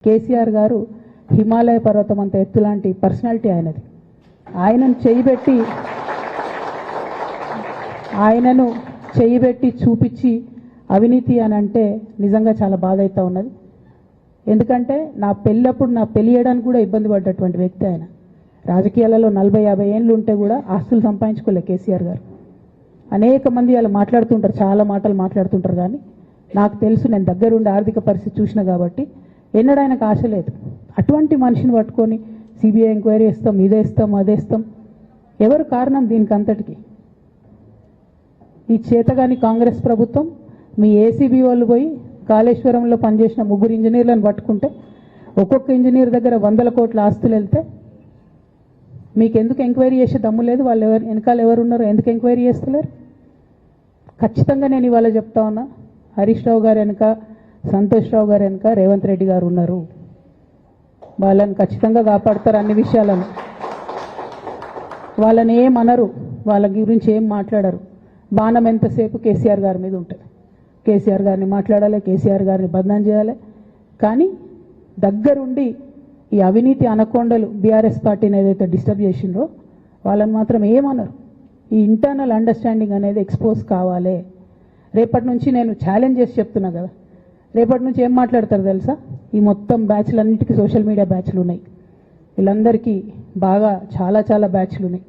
కేసీఆర్ గారు హిమాలయ పర్వతం అంత ఎత్తు లాంటి పర్సనాలిటీ ఆయనది. ఆయనను చేయబెట్టి చూపించి అవినీతి అని అంటే నిజంగా చాలా బాధ అవుతా ఉన్నది. ఎందుకంటే నా పెళ్ళప్పుడు నా పెళ్లి చేయడానికి కూడా ఇబ్బంది పడ్డటువంటి వ్యక్తి ఆయన. రాజకీయాలలో 40-50 ఏళ్ళు ఉంటే కూడా ఆస్తులు సంపాదించుకోలే కేసీఆర్ గారు. అనేక మంది అలా మాట్లాడుతుంటారు, చాలా మాటలు మాట్లాడుతుంటారు. కానీ నాకు తెలుసు, నేను దగ్గరుండి ఆర్థిక పరిస్థితి చూసిన కాబట్టి ఎన్నడూ ఆయనకు ఆశ లేదు. అటువంటి మనిషిని పట్టుకొని సిబిఐ ఎంక్వైరీ ఇస్తాం, ఇదేస్తాం, అదేస్తాం. ఎవరు కారణం దీనికి అంతటికి? ఈ చేతగాని కాంగ్రెస్ ప్రభుత్వం మీ ఏసీబీ వాళ్ళు పోయి కాళేశ్వరంలో పనిచేసిన 3 ఇంజనీర్లను పట్టుకుంటే ఒక్కొక్క ఇంజనీర్ దగ్గర 100 కోట్ల ఆస్తులు వెళ్తే మీకు ఎందుకు ఎంక్వైరీ చేసే దమ్ము లేదు? వాళ్ళు వెనకాల ఎవరున్నారో ఎందుకు ఎంక్వైరీ చేస్తలేరు? ఖచ్చితంగా నేను ఇవాళ చెప్తా ఉన్నా, హరీష్ రావు గారు వెనక, సంతోష్ రావు గారు వెనక రేవంత్ రెడ్డి గారు ఉన్నారు. వాళ్ళని ఖచ్చితంగా కాపాడతారు. అన్ని విషయాలను వాళ్ళని ఏమనరు, వాళ్ళ గురించి ఏం మాట్లాడరు. బాణం ఎంతసేపు కేసీఆర్ గారి మీద ఉంటుంది. కేసీఆర్ గారిని మాట్లాడాలి, కేసీఆర్ గారిని బదనాం చేయాలి. కానీ దగ్గరుండి ఈ అవినీతి అనకొండలు బీఆర్ఎస్ పార్టీని ఏదైతే డిస్టర్బ్ చేసిండ్రో వాళ్ళని మాత్రం ఏమనరు. ఈ ఇంటర్నల్ అండర్స్టాండింగ్ అనేది ఎక్స్పోజ్ కావాలి. రేపటి నుంచి నేను ఛాలెంజ్ చేసి చెప్తున్నా కదా, రేపటి నుంచి ఏం మాట్లాడతారు తెలుసా? ఈ మొత్తం బ్యాచ్లన్నిటికీ సోషల్ మీడియా బ్యాచ్లు ఉన్నాయి. వీళ్ళందరికీ బాగా చాలా బ్యాచ్లు ఉన్నాయి.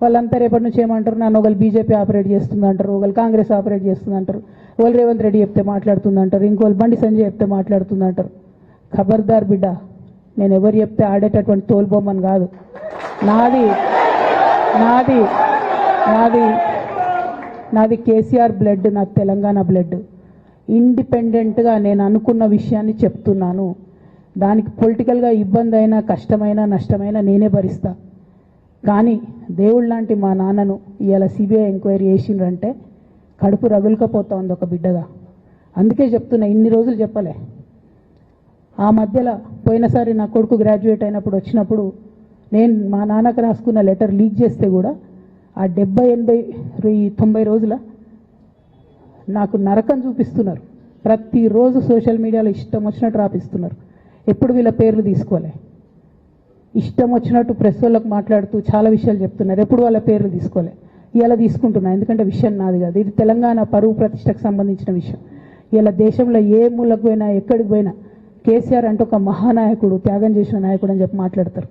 వాళ్ళంతా రేపటి నుంచి ఏమంటారు? నన్ను ఒకళ్ళు బీజేపీ ఆపరేట్ చేస్తుంది అంటారు, ఒకళ్ళు కాంగ్రెస్ ఆపరేట్ చేస్తుంది అంటారు, ఒకళ్ళు రేవంత్ రెడ్డి చెప్తే మాట్లాడుతుంది అంటారు, ఇంకోళ్ళు బండి సంజయ్ చెప్తే మాట్లాడుతుంది అంటారు. ఖబర్దార్ బిడ్డ, నేను ఎవరు చెప్తే ఆడేటటువంటి తోలుబొమ్మని కాదు. నాది నాది నాది నాది కేసీఆర్ బ్లడ్, నాది తెలంగాణ బ్లడ్. ఇండిపెండెంట్గా నేను అనుకున్న విషయాన్ని చెప్తున్నాను. దానికి పొలిటికల్గా ఇబ్బంది అయినా, కష్టమైనా, నష్టమైనా నేనే భరిస్తా. కానీ దేవుళ్ళ లాంటి మా నాన్నను ఇవాళ సిబిఐ ఎంక్వైరీ చేసిండ్రంటే కడుపు రగులుకపోతా ఉంది ఒక బిడ్డగా. అందుకే చెప్తున్నా, ఇన్ని రోజులు చెప్పలే. ఆ మధ్యలో పోయినసారి నా కొడుకు గ్రాడ్యుయేట్ అయినప్పుడు వచ్చినప్పుడు నేను మా నాన్నకు రాసుకున్న లెటర్ లీక్ చేస్తే కూడా ఆ 70, 80, 90 రోజుల నాకు నరకం చూపిస్తున్నారు. ప్రతిరోజు సోషల్ మీడియాలో ఇష్టం వచ్చినట్టు రాపిస్తున్నారు. ఎప్పుడు వీళ్ళ పేర్లు తీసుకోలే, ఇష్టం వచ్చినట్టు ప్రెస్ వాళ్ళకు మాట్లాడుతూ చాలా విషయాలు చెప్తున్నారు. ఎప్పుడు వాళ్ళ పేర్లు తీసుకోలే. ఇలా తీసుకుంటున్నా, ఎందుకంటే విషయం నాది కాదు. ఇది తెలంగాణ పరువు ప్రతిష్టకు సంబంధించిన విషయం. ఇలా దేశంలో ఏ మూలకు పోయినా, ఎక్కడికి పోయినా కేసీఆర్ అంటే ఒక మహానాయకుడు, త్యాగం చేసిన నాయకుడు అని చెప్పి మాట్లాడతారు.